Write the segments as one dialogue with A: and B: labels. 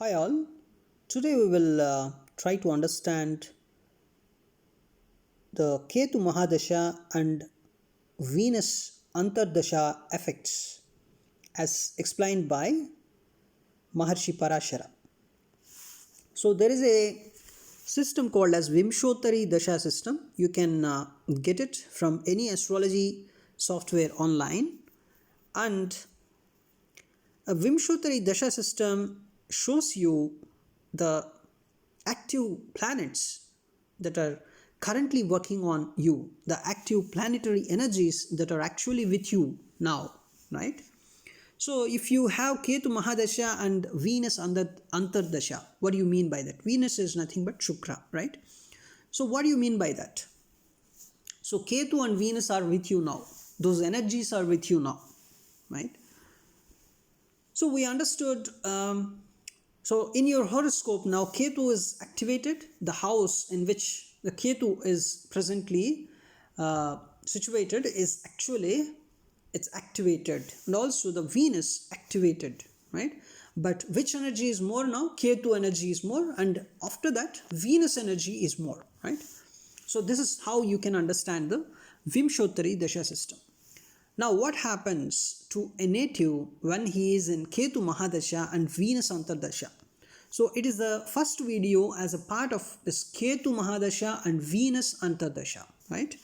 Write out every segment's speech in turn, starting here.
A: Hi all. Today we will try to understand the Ketu Mahadasha and Venus Antardasha effects as explained by Maharshi Parashara. So there is a system called as Vimshottari Dasha system. You can get it from any astrology software online, and a Vimshottari Dasha system shows you the active planets that are currently working on you, the active planetary energies that are actually with you now, right? So if you have Ketu Mahadasha and Venus Antardasha, what do you mean by that? Venus is nothing but Shukra, right? So what do you mean by that? So Ketu and Venus are with you now. Those energies are with you now, right? So we understood. So in your horoscope now, Ketu is activated. The house in which the Ketu is presently situated is actually it's activated, and also the Venus activated, right? But which energy is more now? Ketu energy is more, and after that, Venus energy is more, right? So this is how you can understand the Vimshottari Dasha system. Now, what happens to a native when he is in Ketu Mahadasha and Venus Antardasha? So, it is the first video as a part of this Ketu Mahadasha and Venus Antardasha, right?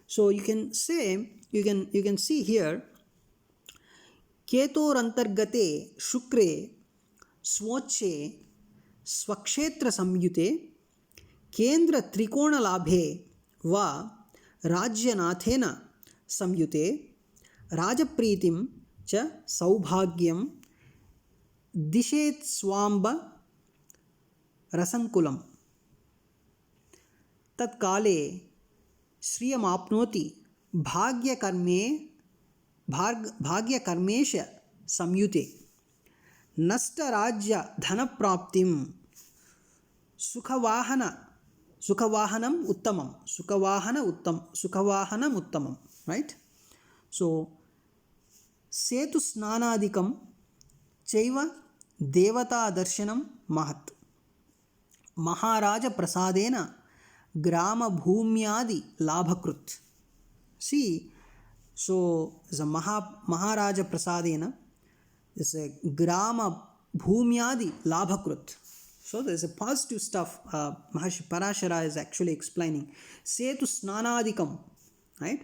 A: So, you can say, you can see here, Ketor Antargate Shukre Swoche Swakshetra Samyute Kendra Trikona Labhe Va Rajyanathena Samyute राजप्रीतिं च सौभाग्यं दिशेत् स्वाम्ब रसंकुलं तत्काले श्रियमाप्नोति भाग्यकर्मेश संयुते नष्टराज्य धनप्राप्तिं सुखवाहनम उत्तमम, right? So सेतु स्नानादिकं चैव देवता दर्शनं महत् महाराज प्रसादेन ग्राम भूम्यादि लाभकृत्. See, so as a Maharaja prasadena is a grama bhumyadi labhakrut. So there is a positive stuff Maharshi Parashara is actually explaining. Setu snanadikam, right?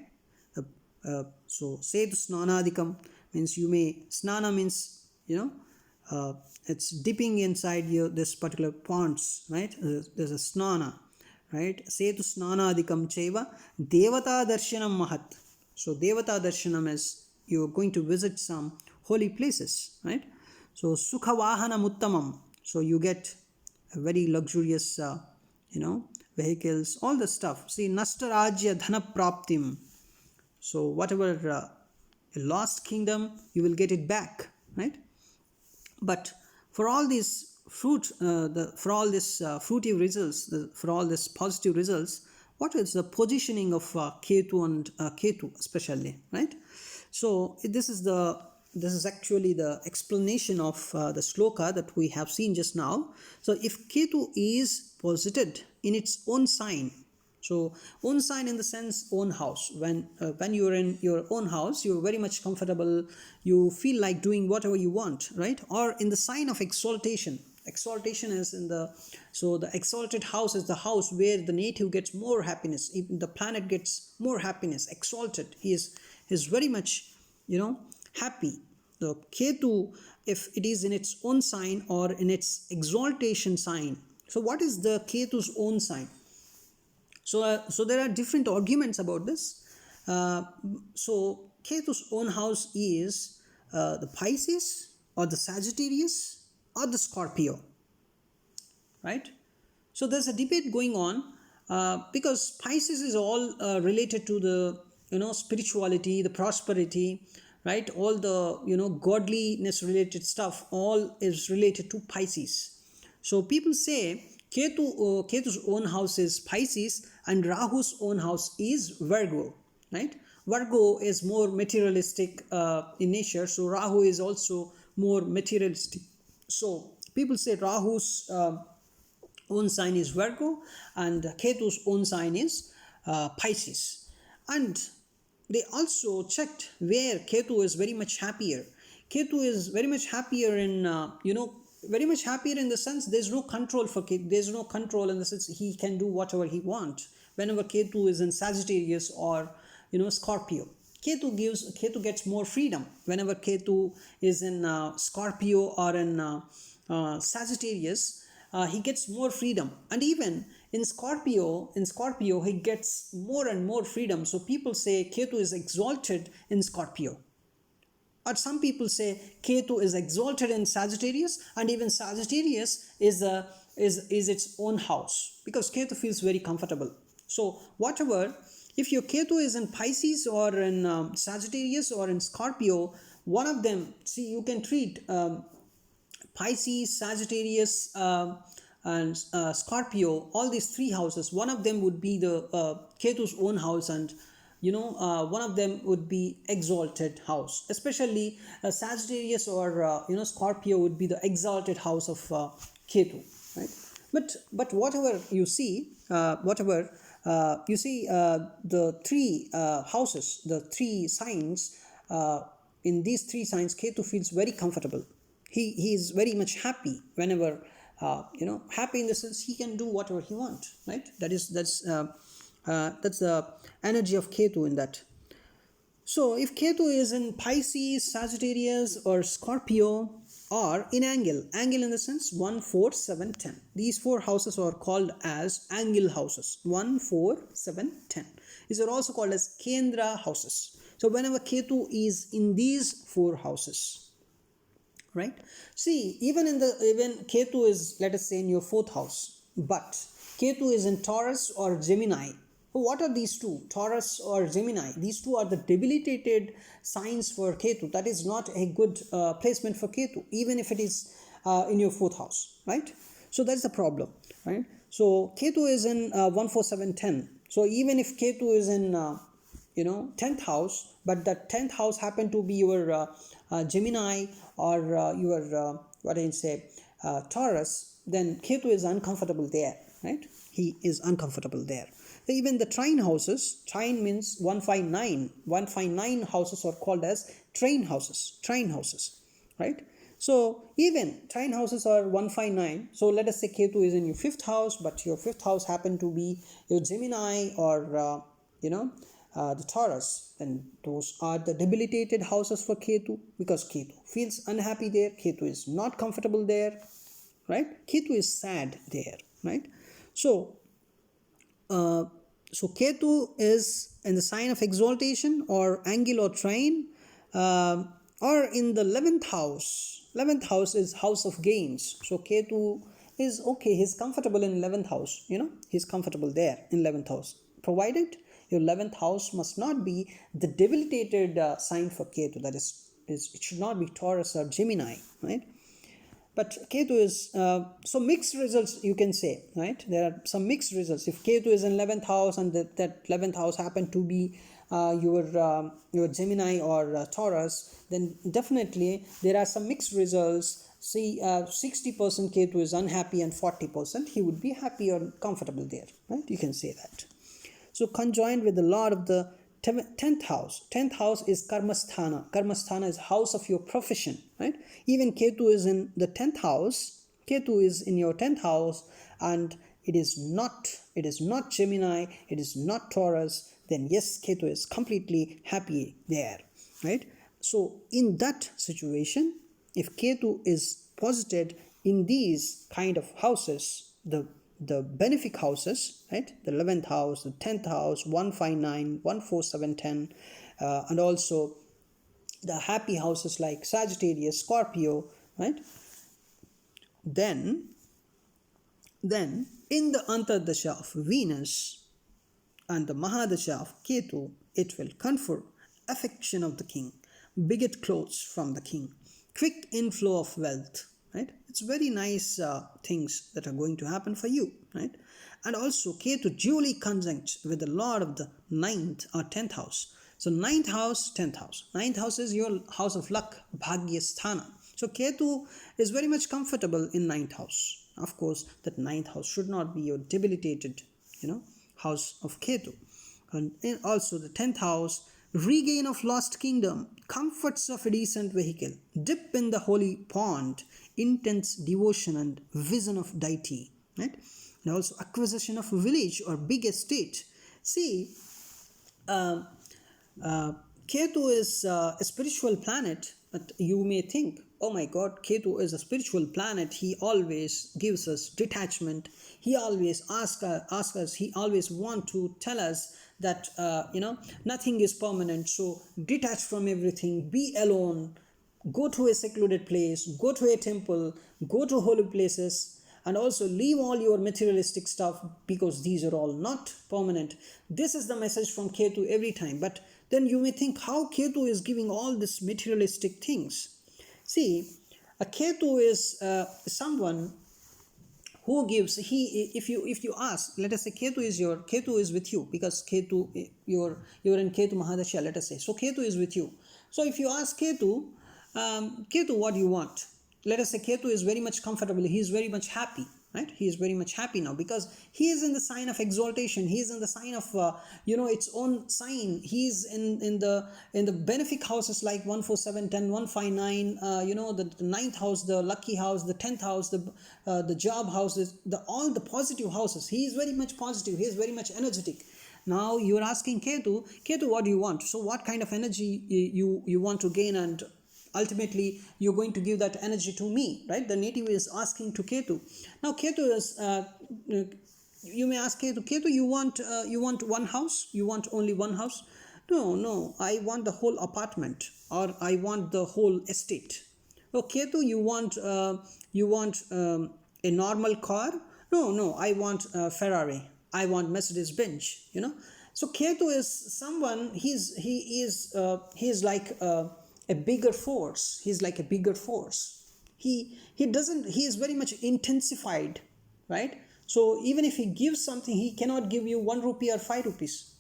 A: So Setu snanadikam means you may, snana means, it's dipping inside this particular ponds, right? There's a snana, right? Setu snanadikam cheva devata darshanam mahat. So devata darshanam is you're going to visit some holy places, right? So sukhavahana uttamam, so you get a very luxurious vehicles, all the stuff. See, nastarajya dhana praptim, so whatever a lost kingdom, you will get it back, right? But for all these fruity results, for all these positive results, what is the positioning of Ketu and Ketu especially, right? So this is actually the explanation of the sloka that we have seen just now. So if Ketu is posited in its own sign, so own sign in the sense own house, when you're in your own house, you're very much comfortable, you feel like doing whatever you want, right? Or in the sign of exaltation is in the, so the exalted house is the house where the native gets more happiness, even the planet gets more happiness, exalted, he is very much happy. The Ketu, if it is in its own sign or in its exaltation sign, so what is the Ketu's own sign? So there are different arguments about this. So Ketu's own house is the Pisces or the Sagittarius or the Scorpio, right? So there's a debate going on because Pisces is all related to the spirituality, the prosperity, right? All the godliness related stuff, all is related to Pisces. So people say Ketu's own house is Pisces and Rahu's own house is Virgo, right? Virgo is more materialistic in nature, so Rahu is also more materialistic. So People say Rahu's own sign is Virgo and Ketu's own sign is Pisces. And they also checked where Ketu is very much happier. Ketu is very much happier in, very much happier in the sense there's no control for Ketu. There's no control in the sense he can do whatever he wants. Whenever Ketu is in Sagittarius or, Scorpio, Ketu gets more freedom. Whenever Ketu is in Scorpio or in Sagittarius, he gets more freedom. And even in Scorpio, he gets more and more freedom. So people say Ketu is exalted in Scorpio. Or some people say Ketu is exalted in Sagittarius, and even Sagittarius is its own house, because Ketu feels very comfortable. So whatever, if your Ketu is in Pisces or in Sagittarius or in Scorpio, one of them, see, you can treat Pisces, Sagittarius, and Scorpio, all these three houses. One of them would be the Ketu's own house, and one of them would be exalted house. Especially Sagittarius or Scorpio would be the exalted house of Ketu, right? But whatever you see, the three houses, the three signs. In these three signs, Ketu feels very comfortable. He is very much happy whenever, happy in the sense he can do whatever he wants, right? That's the energy of Ketu in that. So if Ketu is in Pisces, Sagittarius or Scorpio, or in angle in the sense 1, 4, 7, 10. These four houses are called as angle houses. 1, 4, 7, 10. These are also called as Kendra houses. So whenever Ketu is in these four houses, right? See, even Ketu is, let us say, in your fourth house, but Ketu is in Taurus or Gemini. What are these two? Taurus or Gemini? These two are the debilitated signs for Ketu. That is not a good placement for Ketu, even if it is in your fourth house, right? So that's the problem, right? So Ketu is in 1, 4, 7, 10. So even if Ketu is in 10th house, but that 10th house happen to be your Gemini or your Taurus, then Ketu is uncomfortable there, right? He is uncomfortable there. Even the trine houses, trine means 159. 159 houses are called as trine houses, right? So even trine houses are 159. So let us say Ketu is in your fifth house, but your fifth house happen to be your Gemini or the Taurus, and those are the debilitated houses for Ketu, because Ketu feels unhappy there. Ketu is not comfortable there, right? Ketu is sad there, right? So Ketu is in the sign of exaltation or angle or trine, or in the 11th house. 11th house is house of gains. So Ketu is okay. He's comfortable in 11th house. He's comfortable there in 11th house, provided your 11th house must not be the debilitated sign for Ketu. That is, it should not be Taurus or Gemini, right? But Ketu is, so mixed results you can say, right? There are some mixed results. If Ketu is in 11th house and that 11th house happen to be your Gemini or Taurus, then definitely there are some mixed results. See, 60% Ketu is unhappy and 40% he would be happy or comfortable there, right? You can say that. So conjoined with the Lord of the 10th house. 10th house is Karmasthana. Karmasthana is house of your profession, right? Even Ketu is in the 10th house. Ketu is in your 10th house, and it is not Gemini, it is not Taurus, then yes, Ketu is completely happy there, right? So in that situation, if Ketu is posited in these kind of houses, the benefic houses, right? The 11th house, the 10th house, 159, 1, 4, 7, 10, and also the happy houses like Sagittarius, Scorpio, right? Then in the Antardasha of Venus and the Mahadasha of Ketu, it will confer affection of the king, beget clothes from the king, quick inflow of wealth, right? It's very nice things that are going to happen for you, right? And also Ketu duly conjunct with the Lord of the 9th or 10th house. So 9th house, 10th house. 9th house is your house of luck, Bhagyasthana. So Ketu is very much comfortable in ninth house. Of course, that ninth house should not be your debilitated, house of Ketu. And also the 10th house, regain of lost kingdom, comforts of a decent vehicle, dip in the holy pond, intense devotion and vision of deity, right? And also acquisition of a village or big estate. See, uh, Ketu is a spiritual planet, but you may think, oh my god, Ketu is a spiritual planet. He always gives us detachment. He always asks us, he always wants to tell us that, nothing is permanent. So detach from everything, be alone, go to a secluded place, go to a temple, go to holy places, and also leave all your materialistic stuff because these are all not permanent. This is the message from Ketu every time. But then you may think how Ketu is giving all these materialistic things. See, a Ketu is someone who gives, if you ask, let us say Ketu is with you, because Ketu, you're in Ketu Mahadasha, let us say. So Ketu is with you. So if you ask Ketu, Ketu, what do you want? Let us say Ketu is very much comfortable, he is very much happy, right? He is very much happy now because he is in the sign of exaltation, he is in the sign of its own sign. He is in the benefic houses like 147, 10, 159, the ninth house, the lucky house, the 10th house, the job houses, all the positive houses. He is very much positive, he is very much energetic. Now you're asking Ketu, what do you want? So what kind of energy you want to gain, and ultimately you're going to give that energy to me, right? The native is asking to Ketu. Now Ketu is, you may ask Ketu, you want one house? You want only one house? No, I want the whole apartment, or I want the whole estate. Oh, Ketu, you want a normal car? No, I want Ferrari. I want Mercedes Benz. So Ketu is someone. He is like a bigger force. He's like a bigger force. He is very much intensified, right? So even if he gives something, he cannot give you 1 rupee or 5 rupees.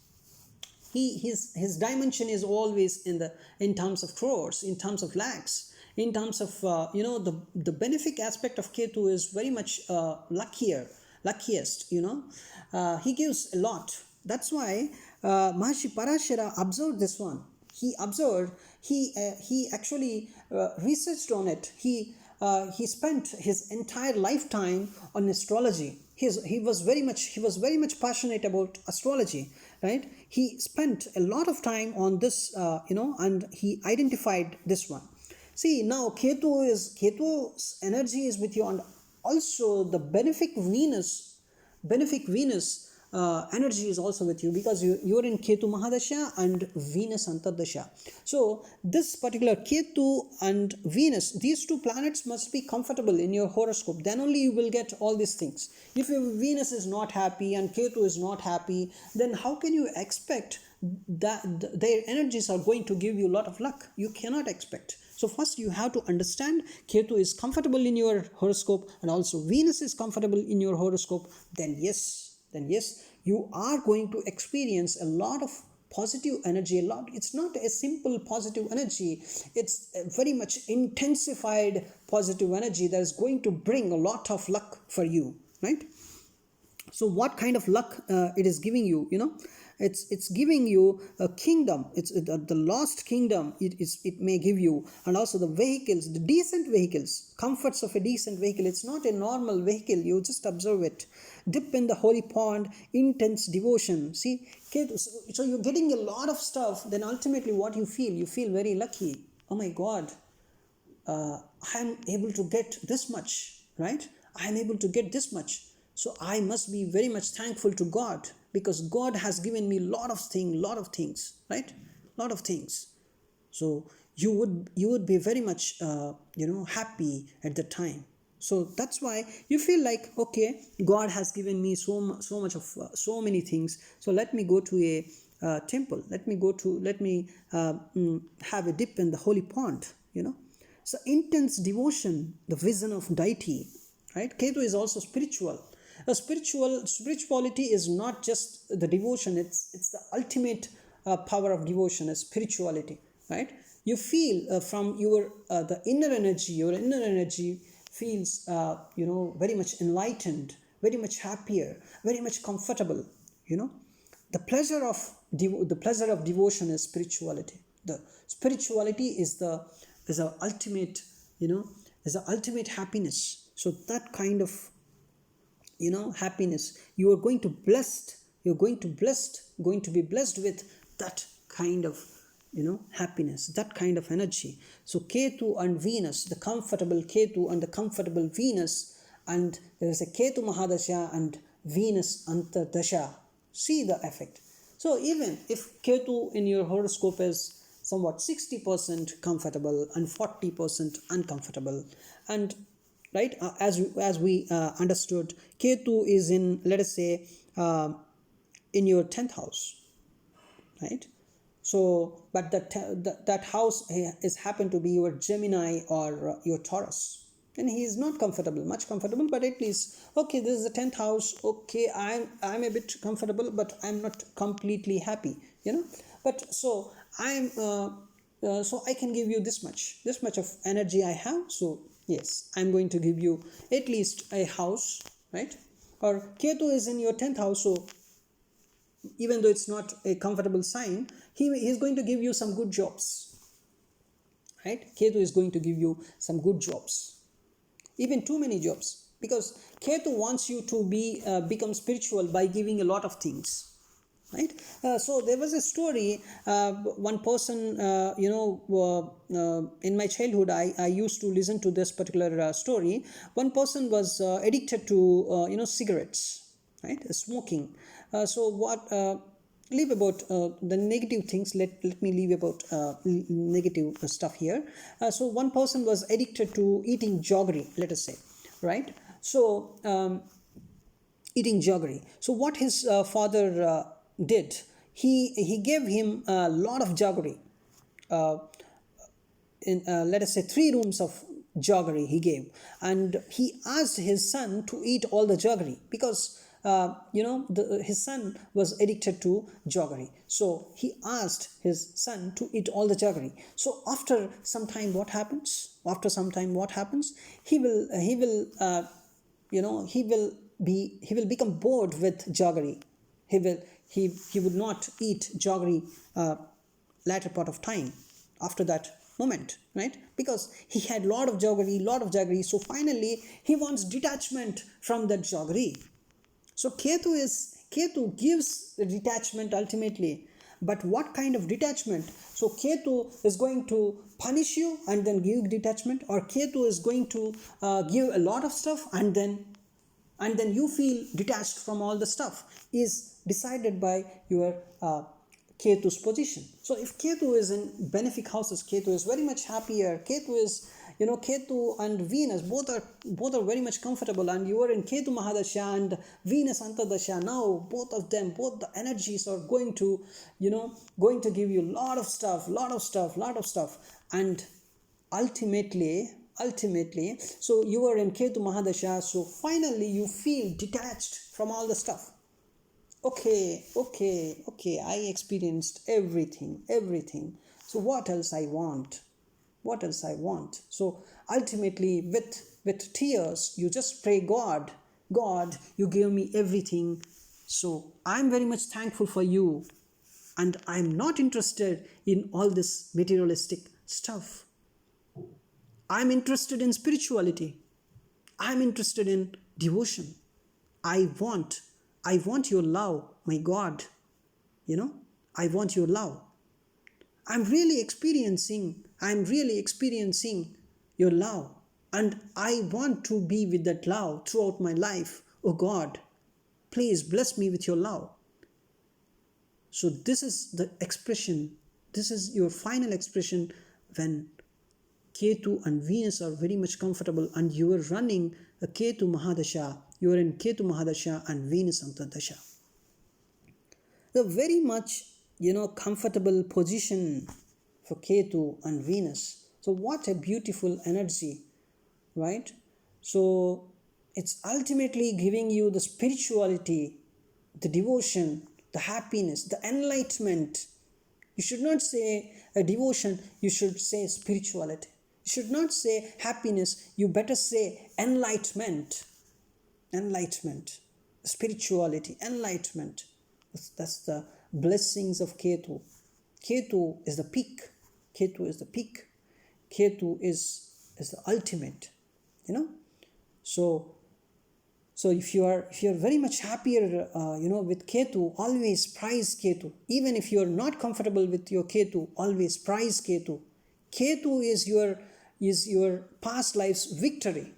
A: His dimension is always in terms of crores, in terms of lakhs, in terms of the benefic aspect of Ketu is very much luckiest. He gives a lot. That's why Maharishi Parashara observed this one. He observed. He actually researched on it. He spent his entire lifetime on astrology. He was very much passionate about astrology, right? He spent a lot of time on this, and he identified this one. See, now Ketu's energy is with you, and also the benefic Venus energy is also with you, because you're in Ketu Mahadasha and Venus Antardasha. So this particular Ketu and Venus, these two planets must be comfortable in your horoscope. Then only you will get all these things. If your Venus is not happy and Ketu is not happy, then how can you expect that their energies are going to give you a lot of luck? You cannot expect. So first you have to understand Ketu is comfortable in your horoscope, and also Venus is comfortable in your horoscope. Then yes, you are going to experience a lot of positive energy. It's not a simple positive energy, it's a very much intensified positive energy that is going to bring a lot of luck for you, right? So what kind of luck it is giving you? It's giving you a kingdom. It's the lost kingdom. It may give you, and also the vehicles, the decent vehicles, comforts of a decent vehicle. It's not a normal vehicle. You just observe it. Dip in the holy pond, intense devotion. See, so you're getting a lot of stuff. Then ultimately, what you feel very lucky. Oh my God, I'm able to get this much, right? I'm able to get this much. So I must be very much thankful to God, because God has given me lot of things, right? Lot of things. So you would be very much happy at the time. So that's why you feel like, okay, God has given me so much of so many things. So let me go to a temple. Let me have a dip in the holy pond. So intense devotion, the vision of deity, right? Ketu is also spiritual. Spirituality is not just the devotion. It's the ultimate power of devotion is spirituality, right? you feel from your the inner energy, your inner energy feels very much enlightened, very much happier, very much comfortable. The pleasure of devotion is spirituality. The spirituality is the ultimate, is the ultimate happiness. So that kind of happiness, you are going to blessed, you're going to be blessed with that kind of happiness, that kind of energy. So Ketu and Venus, the comfortable Ketu and the comfortable Venus, and there is a Ketu Mahadasha and Venus Antardasha. See the effect. So even if Ketu in your horoscope is somewhat 60% comfortable and 40% uncomfortable, and right, as we understood, Ketu is in, let us say, in your 10th house, right? So but that house is happen to be your Gemini or your Taurus, and he is not comfortable, much comfortable, but at least, okay, this is the 10th house, okay, I'm a bit comfortable, but I'm not completely happy, but so I'm so I can give you this much of energy I have. So yes, I'm going to give you at least a house, right? Or Ketu is in your 10th house, so even though it's not a comfortable sign, he's going to give you some good jobs, right? Ketu is going to give you some good jobs, even too many jobs, because Ketu wants you to become spiritual by giving a lot of things, right? So there was a story, one person, in my childhood, I used to listen to this particular story. One person was addicted to cigarettes, right, smoking. So what leave about the negative things, let me leave about negative stuff here. So one person was addicted to eating jaggery, let us say, right? So eating jaggery. So what his father did, he gave him a lot of jaggery, in let us say 3 rooms of jaggery he gave, and he asked his son to eat all the jaggery, because his son was addicted to jaggery. So he asked his son to eat all the jaggery. So after some time, what happens? He will become bored with jaggery. He would not eat jaggery latter part of time after that moment, right? Because he had lot of jaggery. So finally he wants detachment from that jaggery. So Ketu gives the detachment ultimately. But what kind of detachment? So Ketu is going to punish you and then give detachment, or Ketu is going to give a lot of stuff and then you feel detached from all the stuff, is decided by your Ketu's position. So if Ketu is in benefic houses, Ketu is very much happier. Ketu and Venus both are very much comfortable, and you are in Ketu Mahadasha and Venus Antardasha. Now both the energies are going to give you lot of stuff, and ultimately, so you are in Ketu Mahadasha, so finally you feel detached from all the stuff. Okay, I experienced everything. So what else I want? So ultimately, with tears, you just pray, God, you give me everything. So I'm very much thankful for you, and I'm not interested in all this materialistic stuff. I'm interested in spirituality. I'm interested in devotion. I want your love, my God. I want your love. I'm really experiencing your love, and I want to be with that love throughout my life. Oh God, please bless me with your love. So this is the expression, this is your final expression when Ketu and Venus are very much comfortable and you are running a Ketu Mahadasha. You are in Ketu Mahadasha and Venus Antardasha. The very much comfortable position for Ketu and Venus. So what a beautiful energy, right? So it's ultimately giving you the spirituality, the devotion, the happiness, the enlightenment, You should not say devotion, you should say spirituality. You should not say happiness, you better say enlightenment. Enlightenment, spirituality, enlightenment. That's the blessings of Ketu. Ketu is the peak. Ketu is the peak. Ketu is the ultimate. So if you are very much happier, with Ketu, always prize Ketu. Even if you are not comfortable with your Ketu, always prize Ketu. Ketu is your past life's victory.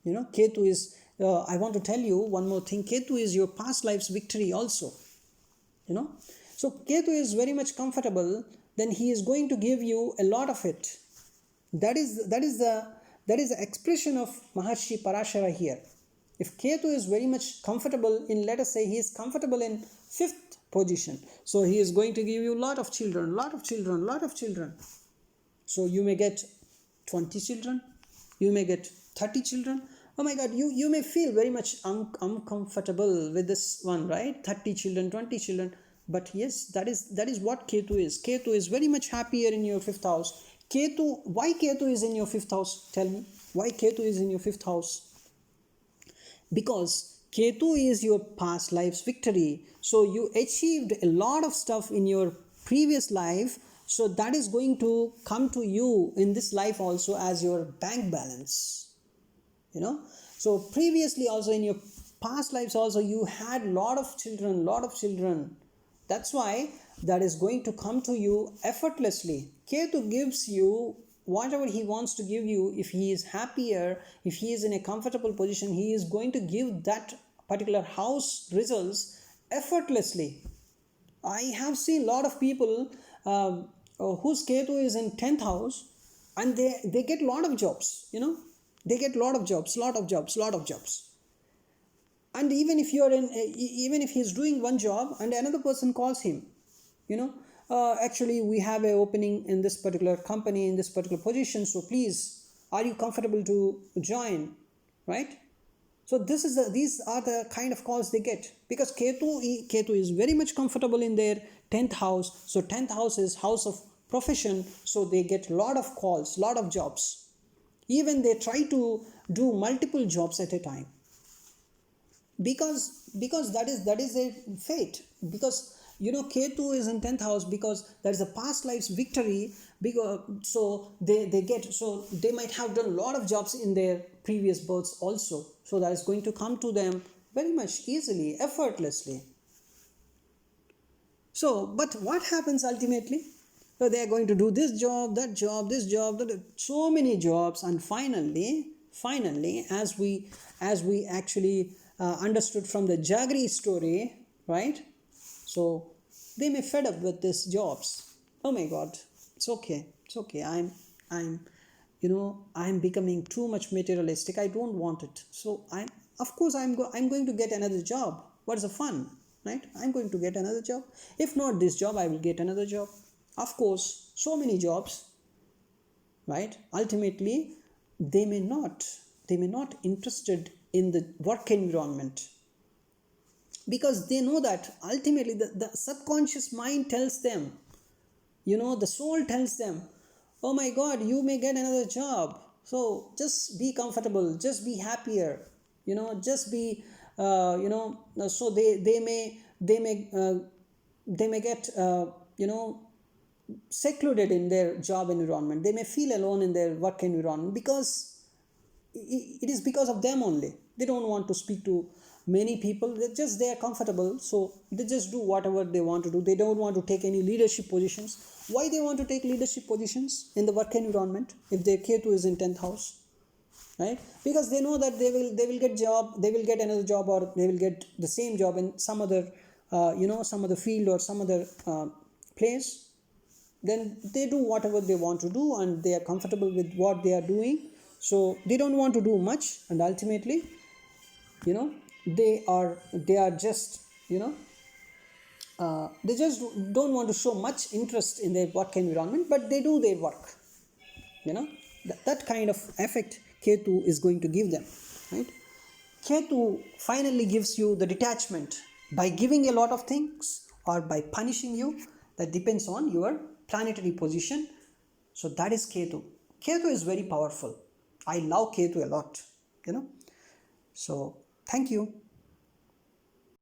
A: Ketu is. I want to tell you one more thing. Ketu is your past life's victory also. So Ketu is very much comfortable. Then he is going to give you a lot of it. That is the expression of Maharshi Parashara here. If Ketu is very much comfortable in, let us say he is comfortable in 5th position, so he is going to give you a lot of children. So you may get 20 children, you may get 30 children. Oh my God, you may feel very much uncomfortable with this one, right? 30 children, 20 children. But yes, that is what Ketu is. Ketu is very much happier in your 5th house. Why Ketu is in your 5th house? Tell me, why Ketu is in your 5th house? Because Ketu is your past life's victory. So you achieved a lot of stuff in your previous life. So that is going to come to you in this life also as your bank balance. So previously also in your past lives also you had lot of children. That's why that is going to come to you effortlessly. Ketu gives you whatever he wants to give you. If he is happier, if he is in a comfortable position, he is going to give that particular house results effortlessly. I have seen a lot of people whose Ketu is in 10th house, and they get a lot of jobs. They get lot of jobs. And even if he is doing one job and another person calls him, actually we have an opening in this particular company, in this particular position, so please, are you comfortable to join, right? So these are the kind of calls they get, because Ketu is very much comfortable in their 10th house. So 10th house is house of profession, so they get lot of calls, lot of jobs. Even they try to do multiple jobs at a time, because that is a fate. Because Ketu is in 10th house, because that is a past life's victory. Because so they might have done a lot of jobs in their previous births also. So that is going to come to them very much easily, effortlessly. So, but what happens ultimately? So they are going to do this job, that job, this job, so many jobs, and finally, as we actually understood from the Jagri story, right? So they may fed up with these jobs. Oh my God, it's okay. I'm becoming too much materialistic. I don't want it. So I'm going to get another job. What's the fun, right? I'm going to get another job. If not this job, I will get another job. Of course, so many jobs, right? Ultimately, they may not interested in the work environment, because they know that ultimately the subconscious mind tells them, the soul tells them, oh my God, you may get another job. So just be comfortable, just be happier, just be, so they may get, secluded in their job environment. They may feel alone in their work environment, because it is because of them only. They don't want to speak to many people. They are comfortable, so they just do whatever they want to do. They don't want to take any leadership positions. Why they want to take leadership positions in the work environment if their Ketu is in 10th house, right? Because they know that they will get another job, or they will get the same job in some other some other field or some other place. Then they do whatever they want to do, and they are comfortable with what they are doing. So they don't want to do much, and ultimately, they are just, they just don't want to show much interest in their work environment, but they do their work. That kind of effect Ketu is going to give them, right? Ketu finally gives you the detachment by giving a lot of things or by punishing you. That depends on your planetary position. So that is Ketu. Ketu is very powerful. I love Ketu a lot, you know. So thank you.